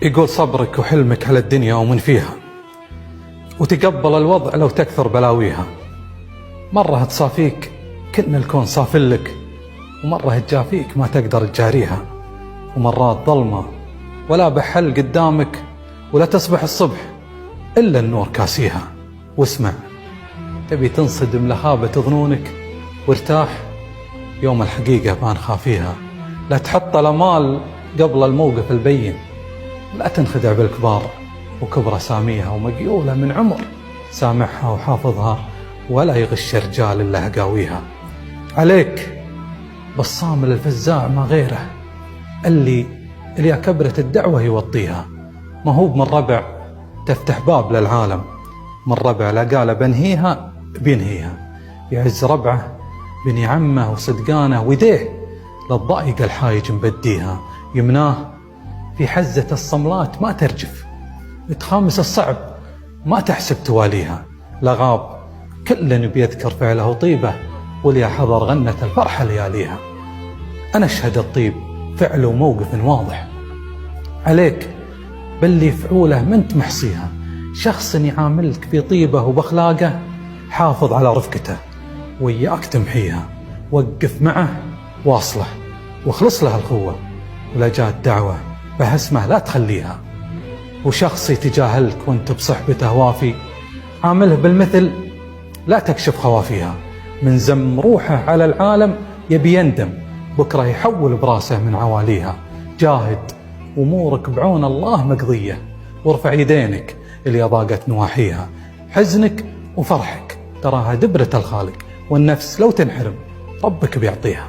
يقول صبرك وحلمك على الدنيا ومن فيها، وتقبل الوضع لو تكثر بلاويها. مرة تصافيك كأن الكون صافلك، ومرة تجافيك ما تقدر تجاريها. ومرات ظلمة ولا بحل قدامك، ولا تصبح الصبح إلا النور كاسيها. واسمع، تبي تنصدم لهابة ظنونك وارتاح، يوم الحقيقة ما نخافيها. لا تحط الأمال قبل الموقف البين، لا تنخدع بالكبار وكبر أساميها. ومقيولة من عمر سامحها وحافظها، ولا يغش رجال إلا قاويها. عليك بالصامل الفزاع ما غيره، اللي كبرت الدعوة يوطيها. ما هو من ربع تفتح باب للعالم، من ربع لا قال بنهيها بينهيها. يعز ربعه بني عمه وصدقانه، ويديه للضائق الحايج مبديها. يمناه في حزة الصملات ما ترجف، تخامس الصعب ما تحسب تواليها. لغاب كل بيذكر فعله طيبه، وليا حضر غنت الفرحة لياليها. أنا أشهد الطيب فعل وموقف واضح، عليك باللي فعوله منت محصيها. شخص يعاملك بطيبه وبأخلاقه، حافظ على رفقته وياك تمحيها. وقف معه واصله واخلص له الخوة، ولا جات دعوة بهسمه لا تخليها. وشخص يتجاهلك وانت بصحبته وافي، عامله بالمثل لا تكشف خوافيها. من زم روحه على العالم يبي يندم، بكرة يحول براسه من عواليها. جاهد أمورك بعون الله مقضية، وارفع يدينك اللي ضاقت نواحيها. حزنك وفرحك تراها دبرة الخالق، والنفس لو تنحرم ربك بيعطيها.